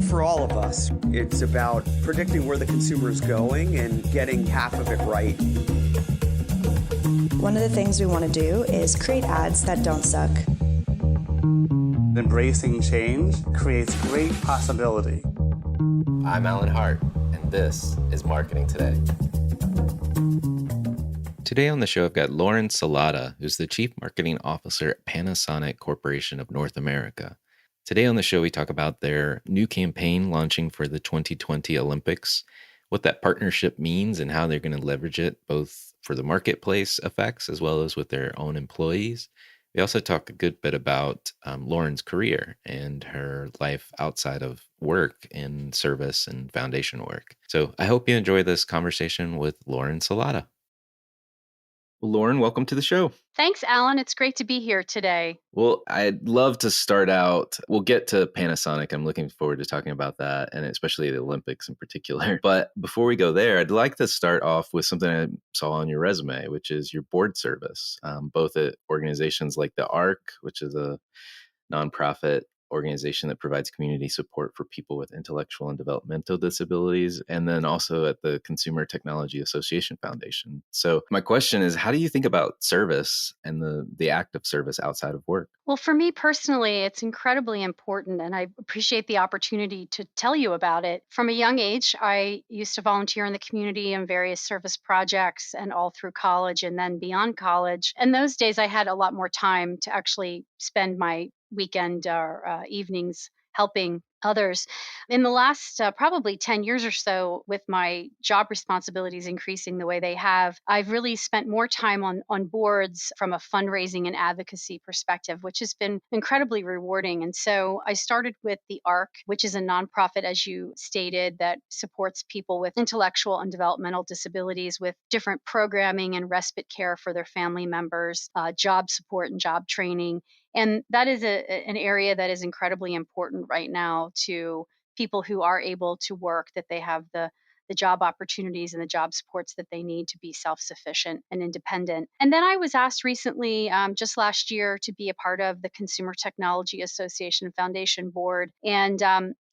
For all of us, it's about predicting where the consumer is going and getting half of it right. One of the things we want to do is create ads that don't suck. Embracing change creates great possibility. I'm Alan Hart, and this is Marketing Today. Today on the show, I've got Lauren Sallata, who's the Chief Marketing Officer at Panasonic Corporation of North America. Today on the show, we talk about their new campaign launching for the 2020 Olympics, what that partnership means and how they're going to leverage it both for the marketplace effects as well as with their own employees. We also talk a good bit about Lauren's career and her life outside of work in service and foundation work. So I hope you enjoy this conversation with Lauren Sallata. Well, Lauren, welcome to the show. Thanks, Alan. It's great to be here today. Well, I'd love to start out. We'll get to Panasonic. I'm looking forward to talking about that, and especially the Olympics in particular. But before we go there, I'd like to start off with something I saw on your resume, which is your board service, both at organizations like the ARC, which is a nonprofit organization that provides community support for people with intellectual and developmental disabilities, and then also at the Consumer Technology Association Foundation. So my question is, how do you think about service and the act of service outside of work? Well, for me personally, it's incredibly important, and I appreciate the opportunity to tell you about it. From a young age, I used to volunteer in the community in various service projects and all through college and then beyond college. And those days, I had a lot more time to actually spend my weekend or evenings helping others. In the last probably 10 years or so, with my job responsibilities increasing the way they have, I've really spent more time on boards from a fundraising and advocacy perspective, which has been incredibly rewarding. And so I started with the ARC, which is a nonprofit, as you stated, that supports people with intellectual and developmental disabilities with different programming and respite care for their family members, job support and job training. And that is an area that is incredibly important right now to people who are able to work, that they have the job opportunities and the job supports that they need to be self-sufficient and independent. And then I was asked recently, just last year, to be a part of the Consumer Technology Association Foundation Board. And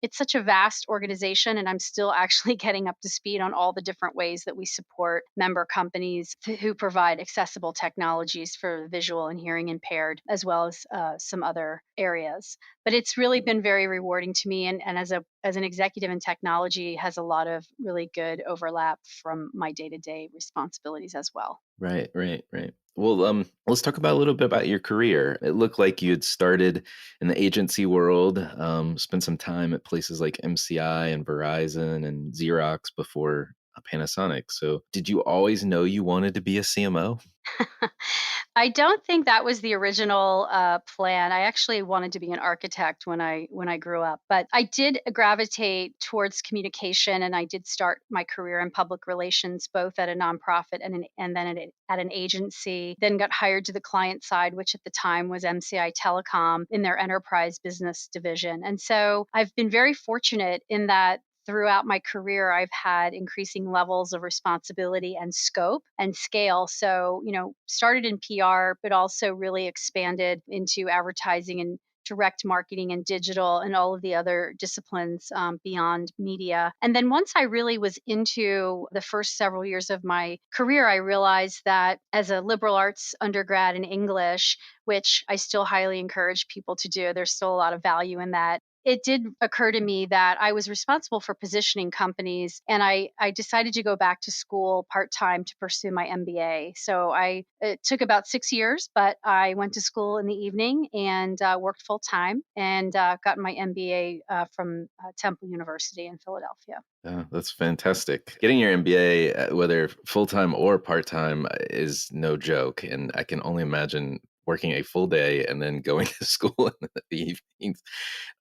it's such a vast organization, and I'm still actually getting up to speed on all the different ways that we support member companies who provide accessible technologies for visual and hearing impaired, as well as some other areas. But it's really been very rewarding to me, and as an executive in technology, has a lot of really good overlap from my day-to-day responsibilities as well. Right. Well, let's talk about a little bit about your career. It looked like you had started in the agency world, spent some time at places like MCI and Verizon and Xerox before Panasonic. So did you always know you wanted to be a CMO? I don't think that was the original plan. I actually wanted to be an architect when I grew up, but I did gravitate towards communication, and I did start my career in public relations, both at a nonprofit and then at an agency. Then got hired to the client side, which at the time was MCI Telecom in their enterprise business division. And so I've been very fortunate in that throughout my career, I've had increasing levels of responsibility and scope and scale. So, started in PR, but also really expanded into advertising and direct marketing and digital and all of the other disciplines beyond media. And then once I really was into the first several years of my career, I realized that as a liberal arts undergrad in English, which I still highly encourage people to do, there's still a lot of value in that. It did occur to me that I was responsible for positioning companies, and I decided to go back to school part-time to pursue my MBA. So it took about 6 years, but I went to school in the evening and worked full-time and got my MBA from Temple University in Philadelphia. Yeah, that's fantastic. Getting your MBA, whether full-time or part-time, is no joke. And I can only imagine working a full day and then going to school in the evenings,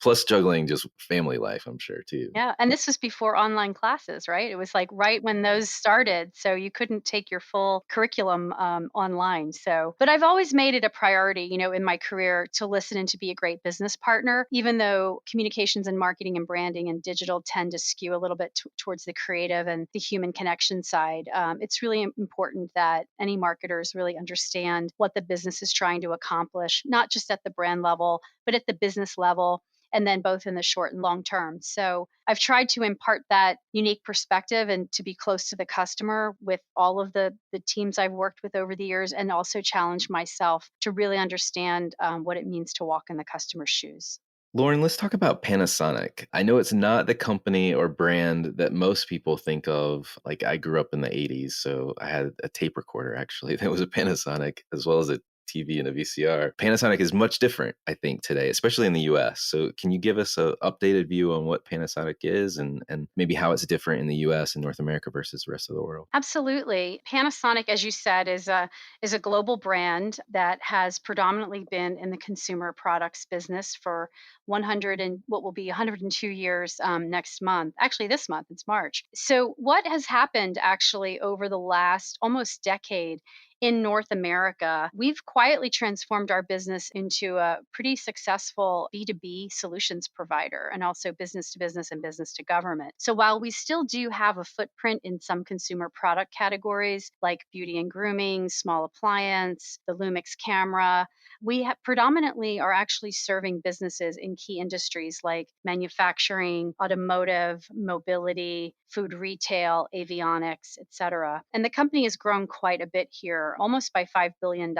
plus juggling just family life, I'm sure, too. Yeah. And this was before online classes, right? It was like right when those started. So you couldn't take your full curriculum online. So, but I've always made it a priority, in my career to listen and to be a great business partner, even though communications and marketing and branding and digital tend to skew a little bit towards the creative and the human connection side. It's really important that any marketers really understand what the business is trying to accomplish, not just at the brand level, but at the business level, and then both in the short and long term. So I've tried to impart that unique perspective and to be close to the customer with all of the teams I've worked with over the years, and also challenge myself to really understand what it means to walk in the customer's shoes. Lauren, let's talk about Panasonic. I know it's not the company or brand that most people think of. Like, I grew up in the 80s, so I had a tape recorder actually that was a Panasonic, as well as a TV and a VCR. Panasonic is much different, I think, today, especially in the US. So can you give us an updated view on what Panasonic is, and maybe how it's different in the US and North America versus the rest of the world? Absolutely. Panasonic, as you said, is a global brand that has predominantly been in the consumer products business for 100 and what will be 102 years next month. Actually, this month, it's March. So, what has happened actually over the last almost decade in North America, we've quietly transformed our business into a pretty successful B2B solutions provider, and also business to business and business to government. So while we still do have a footprint in some consumer product categories like beauty and grooming, small appliance, the Lumix camera, we predominantly are actually serving businesses in key industries like manufacturing, automotive, mobility, food retail, avionics, et cetera. And the company has grown quite a bit here, almost by $5 billion,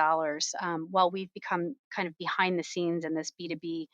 while we've become kind of behind the scenes in this B2B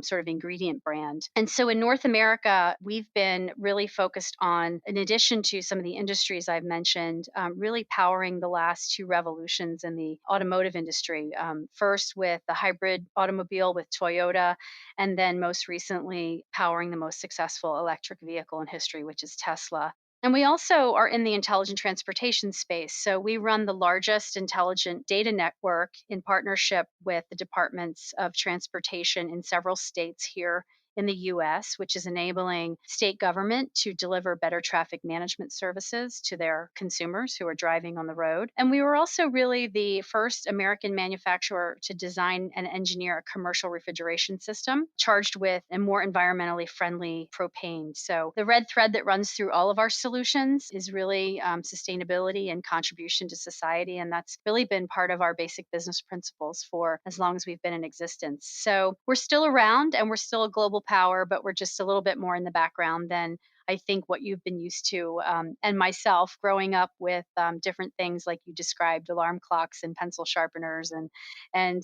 sort of ingredient brand. And so in North America, we've been really focused on, in addition to some of the industries I've mentioned, really powering the last two revolutions in the automotive industry. First with the hybrid automobile with Toyota, and then most recently powering the most successful electric vehicle in history, which is Tesla. And we also are in the intelligent transportation space. So we run the largest intelligent data network in partnership with the departments of transportation in several states here in the US, which is enabling state government to deliver better traffic management services to their consumers who are driving on the road. And we were also really the first American manufacturer to design and engineer a commercial refrigeration system charged with a more environmentally friendly propane. So the red thread that runs through all of our solutions is really sustainability and contribution to society. And that's really been part of our basic business principles for as long as we've been in existence. So we're still around and we're still a global power, but we're just a little bit more in the background than I think what you've been used to. And myself, growing up with different things like you described, alarm clocks and pencil sharpeners and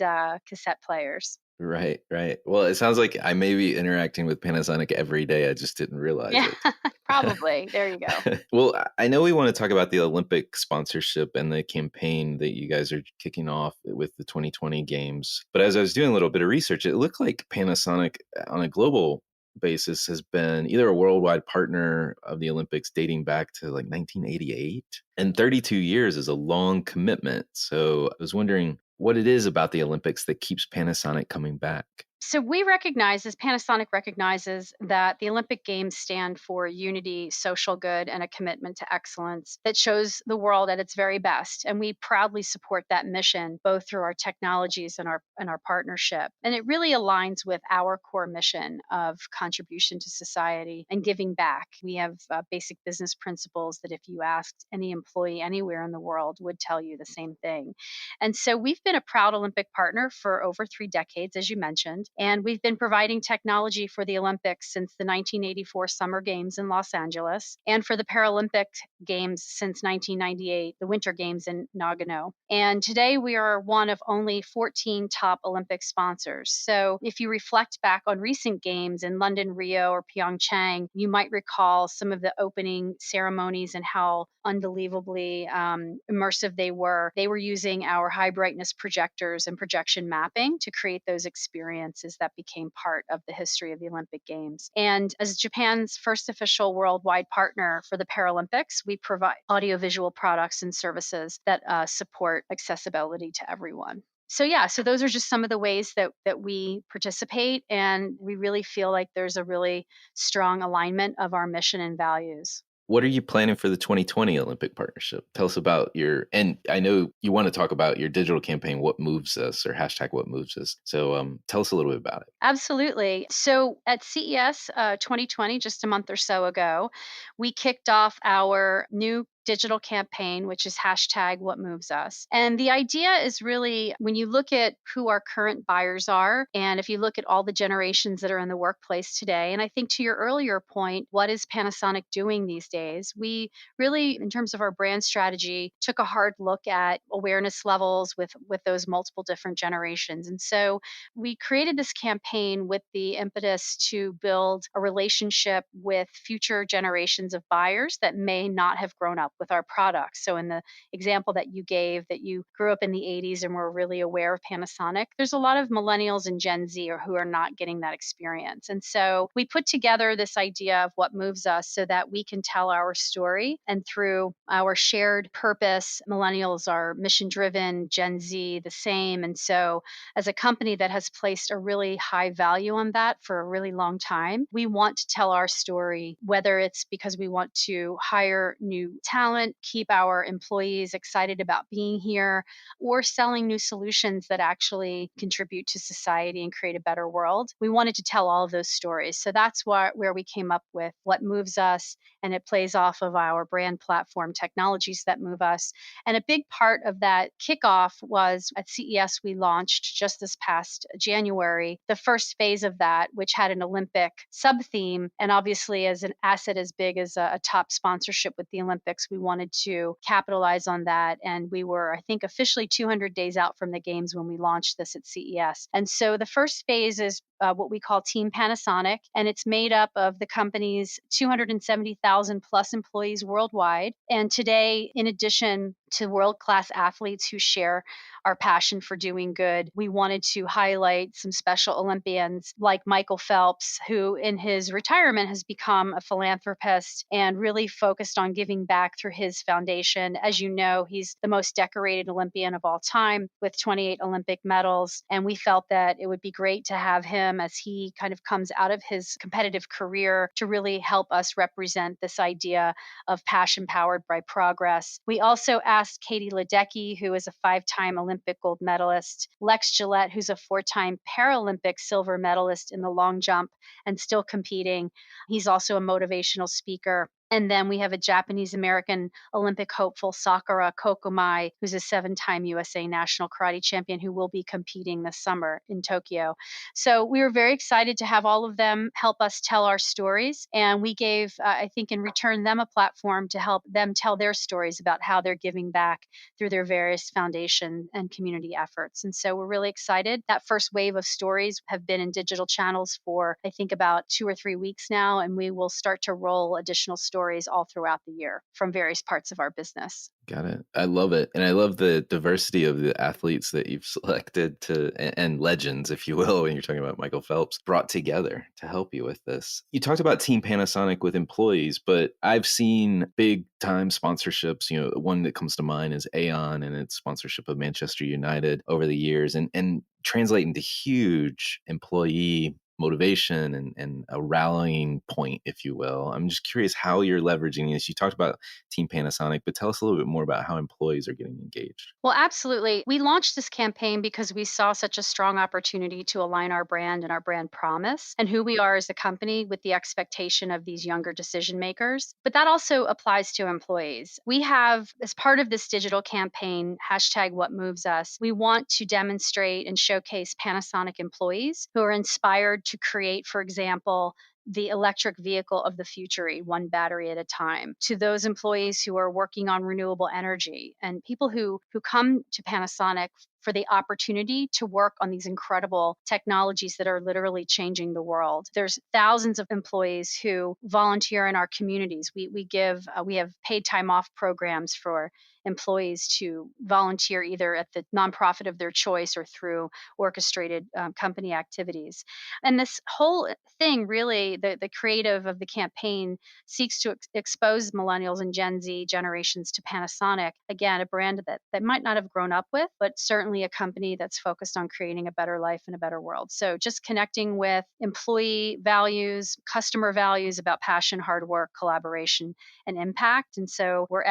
cassette players. Right, right. Well, it sounds like I may be interacting with Panasonic every day. I just didn't realize Yeah, it. probably. There you go. Well, I know we want to talk about the Olympic sponsorship and the campaign that you guys are kicking off with the 2020 games. But as I was doing a little bit of research, it looked like Panasonic on a global basis has been either a worldwide partner of the Olympics dating back to like 1988. And 32 years is a long commitment. So I was wondering what it is about the Olympics that keeps Panasonic coming back. So we recognize, as Panasonic recognizes, that the Olympic Games stand for unity, social good, and a commitment to excellence that shows the world at its very best. And we proudly support that mission, both through our technologies and our partnership. And it really aligns with our core mission of contribution to society and giving back. We have basic business principles that if you asked any employee anywhere in the world would tell you the same thing. And so we've been a proud Olympic partner for over 3 decades, as you mentioned. And we've been providing technology for the Olympics since the 1984 Summer Games in Los Angeles, and for the Paralympic Games since 1998, the Winter Games in Nagano. And today we are one of only 14 top Olympic sponsors. So if you reflect back on recent games in London, Rio, or Pyeongchang, you might recall some of the opening ceremonies and how unbelievably immersive they were. They were using our high brightness projectors and projection mapping to create those experiences that became part of the history of the Olympic Games. And as Japan's first official worldwide partner for the Paralympics, we provide audiovisual products and services that support accessibility to everyone. So yeah, so those are just some of the ways that we participate, and we really feel like there's a really strong alignment of our mission and values. What are you planning for the 2020 Olympic partnership? Tell us about and I know you want to talk about your digital campaign, What Moves Us, or hashtag What Moves Us. So tell us a little bit about it. Absolutely. So at CES 2020, just a month or so ago, we kicked off our new digital campaign, which is hashtag whatmovesus. And the idea is really when you look at who our current buyers are, and if you look at all the generations that are in the workplace today, and I think to your earlier point, what is Panasonic doing these days? We really, in terms of our brand strategy, took a hard look at awareness levels with those multiple different generations. And so we created this campaign with the impetus to build a relationship with future generations of buyers that may not have grown up with our products. So in the example that you gave, that you grew up in the 80s and were really aware of Panasonic, there's a lot of millennials and Gen Z who are not getting that experience. And so we put together this idea of what moves us so that we can tell our story. And through our shared purpose, millennials are mission driven, Gen Z the same. And so as a company that has placed a really high value on that for a really long time, we want to tell our story, whether it's because we want to hire new talent, keep our employees excited about being here, or selling new solutions that actually contribute to society and create a better world. We wanted to tell all of those stories. So that's where we came up with What Moves Us, and it plays off of our brand platform, Technologies That Move Us. And a big part of that kickoff was at CES, we launched just this past January the first phase of that, which had an Olympic sub theme. And obviously, as an asset as big as a top sponsorship with the Olympics, we wanted to capitalize on that. And we were, I think, officially 200 days out from the games when we launched this at CES. And so the first phase is what we call Team Panasonic, and it's made up of the company's 270,000 plus employees worldwide. And today, in addition to world-class athletes who share our passion for doing good, we wanted to highlight some special Olympians like Michael Phelps, who in his retirement has become a philanthropist and really focused on giving back through his foundation. As you know, he's the most decorated Olympian of all time with 28 Olympic medals. And we felt that it would be great to have him as he kind of comes out of his competitive career to really help us represent this idea of passion powered by progress. We also asked Katie Ledecky, who is a 5-time Olympic gold medalist, Lex Gillette, who's a 4-time Paralympic silver medalist in the long jump and still competing. He's also a motivational speaker. And then we have a Japanese American Olympic hopeful, Sakura Kokomai, who's a 7-time USA national karate champion who will be competing this summer in Tokyo. So we were very excited to have all of them help us tell our stories. And we gave, I think, in return, them a platform to help them tell their stories about how they're giving back through their various foundation and community efforts. And so we're really excited. That first wave of stories have been in digital channels for, I think, about 2 or 3 weeks now. And we will start to roll additional stories all throughout the year from various parts of our business. Got it. I love it. And I love the diversity of the athletes that you've selected and legends, if you will, when you're talking about Michael Phelps, brought together to help you with this. You talked about Team Panasonic with employees, but I've seen big time sponsorships. One that comes to mind is Aon and its sponsorship of Manchester United over the years and translate into huge employee motivation and a rallying point, if you will. I'm just curious how you're leveraging this. You talked about Team Panasonic, but tell us a little bit more about how employees are getting engaged. Well, absolutely. We launched this campaign because we saw such a strong opportunity to align our brand and our brand promise and who we are as a company with the expectation of these younger decision makers. But that also applies to employees. We have, as part of this digital campaign, hashtag what moves us, we want to demonstrate and showcase Panasonic employees who are inspired to create, for example, the electric vehicle of the future, one battery at a time, to those employees who are working on renewable energy and people who come to Panasonic for the opportunity to work on these incredible technologies that are literally changing the world. There's thousands of employees who volunteer in our communities. We have paid time off programs for employees to volunteer either at the nonprofit of their choice or through orchestrated company activities. And this whole thing, really, the creative of the campaign seeks to expose millennials and Gen Z generations to Panasonic, again, a brand that might not have grown up with, but certainly a company that's focused on creating a better life and a better world. So just connecting with employee values, customer values about passion, hard work, collaboration, and impact. And so we're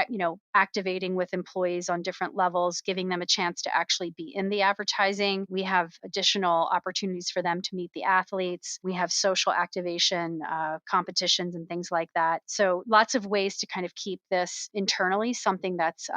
activating with employees on different levels, giving them a chance to actually be in the advertising. We have additional opportunities for them to meet the athletes. We have social activation innovation, competitions, and things like that. So lots of ways to kind of keep this internally something that's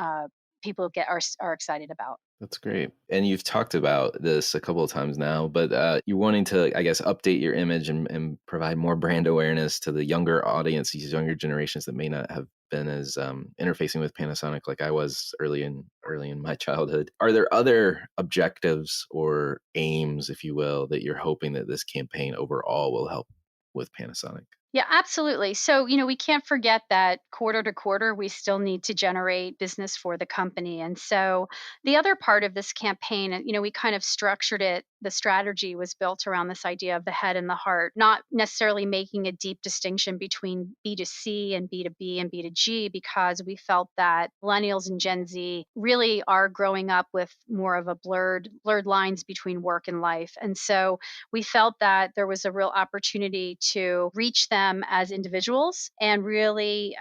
people are excited about. That's great. And you've talked about this a couple of times now, but you're wanting to, I guess, update your image and provide more brand awareness to the younger audience, these younger generations that may not have been as interfacing with Panasonic like I was early in my childhood. Are there other objectives or aims, if you will, that you're hoping that this campaign overall will help with Panasonic? Yeah, absolutely. So, we can't forget that quarter to quarter, we still need to generate business for the company. And so, the other part of this campaign, we kind of structured it. The strategy was built around this idea of the head and the heart, not necessarily making a deep distinction between B2C and B2B and B2G, because we felt that millennials and Gen Z really are growing up with more of a blurred lines between work and life. And so, we felt that there was a real opportunity to reach them as individuals and really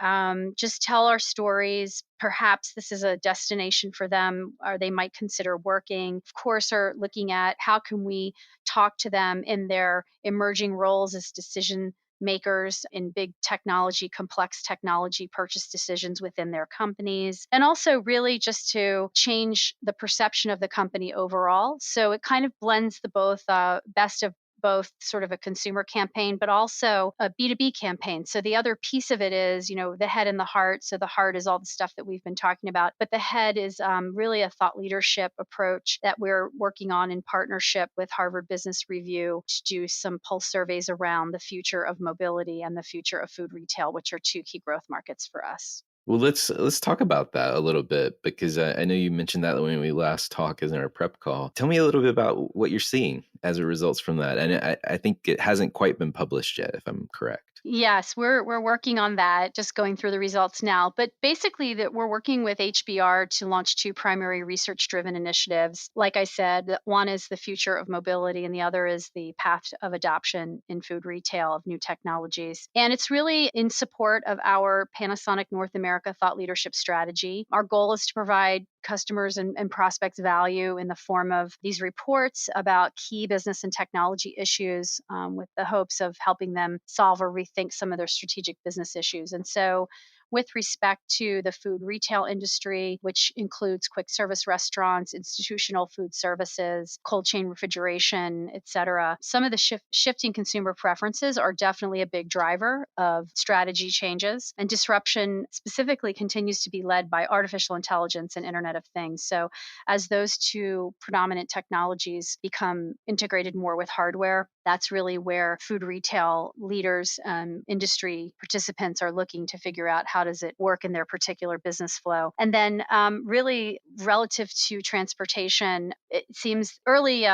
just tell our stories. Perhaps this is a destination for them, or they might consider working. Of course, are looking at how can we talk to them in their emerging roles as decision makers in big technology, complex technology purchase decisions within their companies, and also really just to change the perception of the company overall. So it kind of blends the both best of both sort of a consumer campaign, but also a B2B campaign. So the other piece of it is, the head and the heart. So the heart is all the stuff that we've been talking about, but the head is really a thought leadership approach that we're working on in partnership with Harvard Business Review to do some pulse surveys around the future of mobility and the future of food retail, which are two key growth markets for us. Well, let's talk about that a little bit because I know you mentioned that when we last talked in our prep call. Tell me a little bit about what you're seeing as a result from that, and I think it hasn't quite been published yet, if I'm correct. Yes, we're working on that, just going through the results now. But basically that we're working with HBR to launch two primary research-driven initiatives. Like I said, one is the future of mobility and the other is the path of adoption in food retail of new technologies. And it's really in support of our Panasonic North America thought leadership strategy. Our goal is to provide customers and prospects value in the form of these reports about key business and technology issues, with the hopes of helping them solve or rethink some of their strategic business issues. And so, with respect to the food retail industry, which includes quick service restaurants, institutional food services, cold chain refrigeration, et cetera, some of the shifting consumer preferences are definitely a big driver of strategy changes. And disruption specifically continues to be led by artificial intelligence and Internet of Things. So, as those two predominant technologies become integrated more with hardware, that's really where food retail leaders, industry participants are looking to figure out how does it work in their particular business flow. And then really relative to transportation, it seems early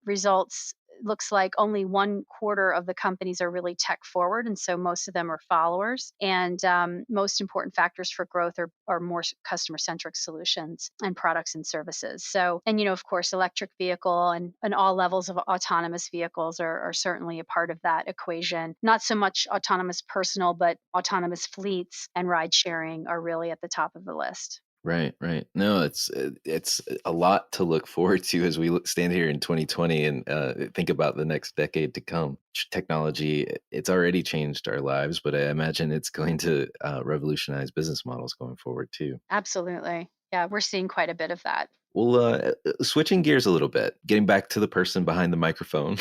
results looks like only one quarter of the companies are really tech forward. And so most of them are followers. And most important factors for growth are more customer centric solutions and products and services. So, and, of course, electric vehicle and all levels of autonomous vehicles are certainly a part of that equation. Not so much autonomous personal, but autonomous fleets and ride sharing are really at the top of the list. Right, right. No, it's a lot to look forward to as we stand here in 2020 and think about the next decade to come. Technology, it's already changed our lives, but I imagine it's going to revolutionize business models going forward too. Absolutely. Yeah, we're seeing quite a bit of that. Well, switching gears a little bit, getting back to the person behind the microphone.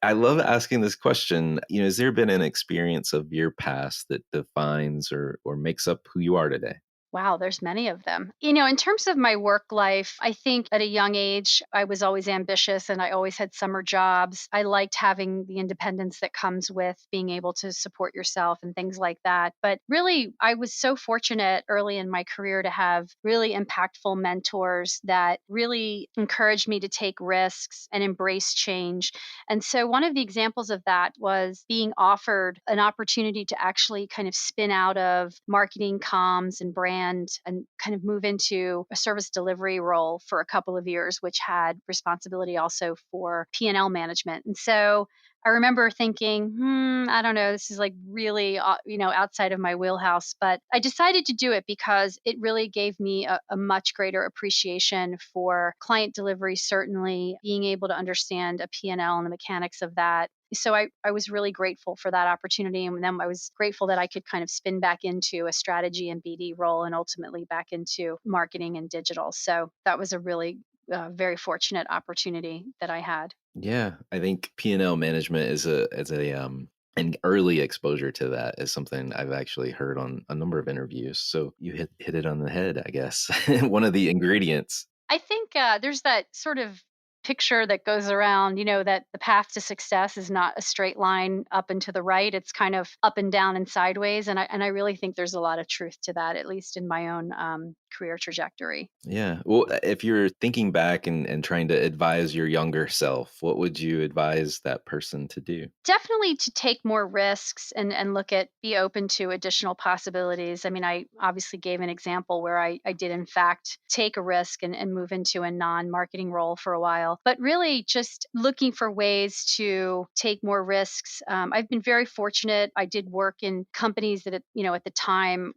I love asking this question. Has there been an experience of your past that defines or makes up who you are today? Wow, there's many of them. In terms of my work life, I think at a young age, I was always ambitious and I always had summer jobs. I liked having the independence that comes with being able to support yourself and things like that. But really, I was so fortunate early in my career to have really impactful mentors that really encouraged me to take risks and embrace change. And so, one of the examples of that was being offered an opportunity to actually kind of spin out of marketing, comms, and brand and kind of move into a service delivery role for a couple of years, which had responsibility also for P&L management. And so I remember thinking, I don't know, this is like really, outside of my wheelhouse. But I decided to do it because it really gave me a much greater appreciation for client delivery, certainly being able to understand a P&L and the mechanics of that. So I was really grateful for that opportunity. And then I was grateful that I could kind of spin back into a strategy and BD role and ultimately back into marketing and digital. So that was a really very fortunate opportunity that I had. Yeah, I think P&L management is a an early exposure to that is something I've actually heard on a number of interviews. So you hit it on the head, I guess. One of the ingredients. I think there's that sort of picture that goes around, that the path to success is not a straight line up and to the right. It's kind of up and down and sideways. And I really think there's a lot of truth to that, at least in my own career trajectory. Yeah. Well, if you're thinking back and trying to advise your younger self, what would you advise that person to do? Definitely to take more risks and be open to additional possibilities. I mean, I obviously gave an example where I did, in fact, take a risk and move into a non marketing role for a while, but really just looking for ways to take more risks. I've been very fortunate. I did work in companies that, at the time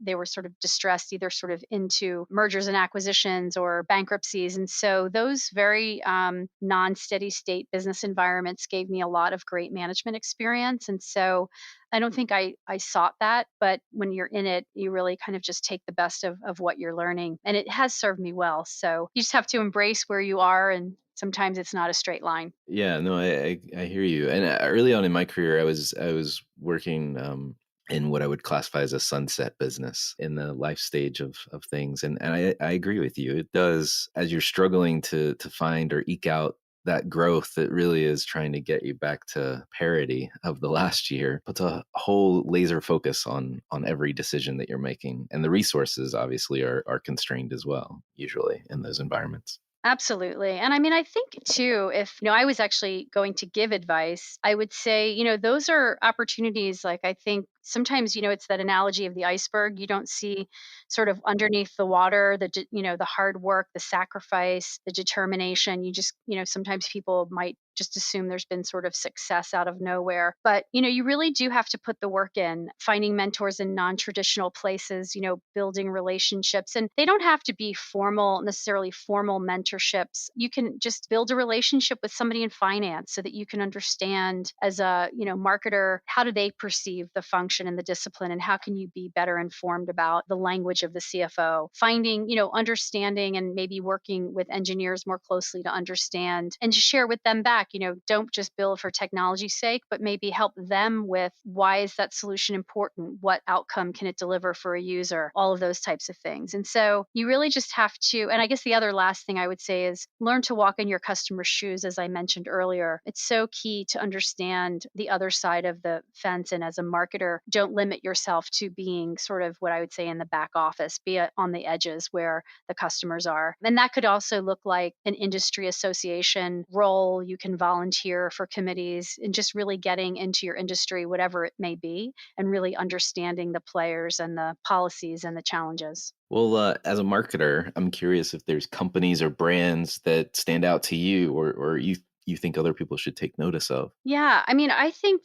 they were sort of distressed, either sort of into mergers and acquisitions or bankruptcies. And so those very non steady state business environments gave me a lot of great management experience. And so I don't think I sought that, but when you're in it, you really kind of just take the best of what you're learning. And it has served me well. So you just have to embrace where you are. And sometimes it's not a straight line. Yeah, no, I hear you. And early on in my career, I was working in what I would classify as a sunset business in the life stage of things. And I agree with you. It does, as you're struggling to find or eke out that growth that really is trying to get you back to parity of the last year, puts a whole laser focus on every decision that you're making. And the resources obviously are constrained as well, usually in those environments. Absolutely. And I mean, I think too, if, I was actually going to give advice, I would say, those are opportunities. Like, I think sometimes, it's that analogy of the iceberg. You don't see sort of underneath the water, the hard work, the sacrifice, the determination. You just, sometimes people might just assume there's been sort of success out of nowhere. But, you really do have to put the work in, finding mentors in non-traditional places, building relationships. And they don't have to be necessarily formal mentorships. You can just build a relationship with somebody in finance so that you can understand as a, marketer, how do they perceive the function and the discipline, and how can you be better informed about the language of the CFO? Finding, understanding and maybe working with engineers more closely to understand and to share with them back, don't just build for technology's sake, but maybe help them with why is that solution important? What outcome can it deliver for a user? All of those types of things. And so you really just have to, and I guess the other last thing I would say is learn to walk in your customer's shoes, as I mentioned earlier. It's so key to understand the other side of the fence. And as a marketer, don't limit yourself to being sort of what I would say in the back office, be it on the edges where the customers are. And that could also look like an industry association role. You can volunteer for committees and just really getting into your industry, whatever it may be, and really understanding the players and the policies and the challenges. Well, as a marketer, I'm curious if there's companies or brands that stand out to you, or you think other people should take notice of. Yeah, I mean,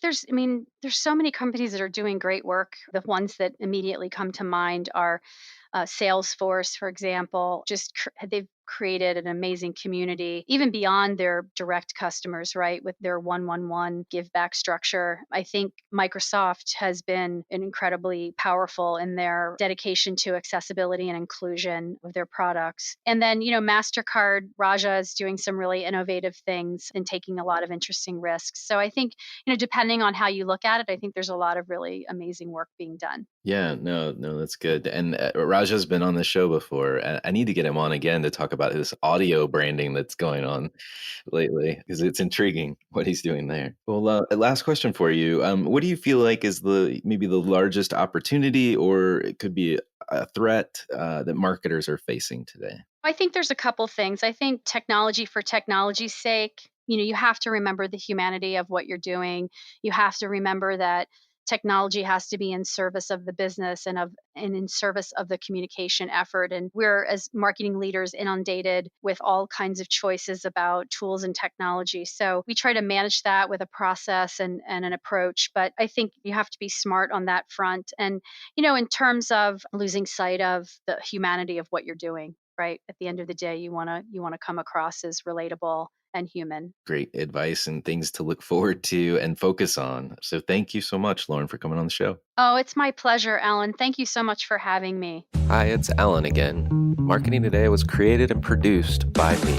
there's so many companies that are doing great work. The ones that immediately come to mind are Salesforce, for example. They've created an amazing community, even beyond their direct customers, right? With their 111 give back structure. I think Microsoft has been incredibly powerful in their dedication to accessibility and inclusion of their products. And then, MasterCard, Raja is doing some really innovative things and taking a lot of interesting risks. So I think, depending on how you look at it, I think there's a lot of really amazing work being done. Yeah, no, that's good. And Raja's been on the show before. I need to get him on again to talk about his audio branding that's going on lately because it's intriguing what he's doing there. Well, last question for you. What do you feel like is maybe the largest opportunity, or it could be a threat that marketers are facing today? I think there's a couple things. I think technology for technology's sake, you have to remember the humanity of what you're doing. You have to remember that technology has to be in service of the business and in service of the communication effort. And we're, as marketing leaders, inundated with all kinds of choices about tools and technology. So we try to manage that with a process and an approach. But I think you have to be smart on that front. And, in terms of losing sight of the humanity of what you're doing, right? At the end of the day, you want to come across as relatable and human. Great advice and things to look forward to and focus on. So thank you so much, Lauren, for coming on the show. Oh, it's my pleasure, Alan. Thank you so much for having me. Hi, it's Alan again. Marketing Today was created and produced by me.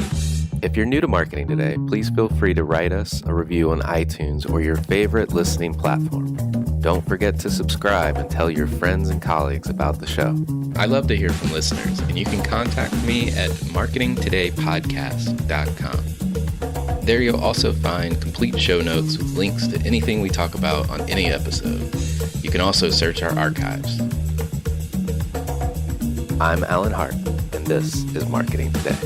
If you're new to Marketing Today, please feel free to write us a review on iTunes or your favorite listening platform. Don't forget to subscribe and tell your friends and colleagues about the show. I love to hear from listeners, and you can contact me at marketingtodaypodcast.com. There you'll also find complete show notes with links to anything we talk about on any episode. You can also search our archives. I'm Alan Hart, and this is Marketing Today.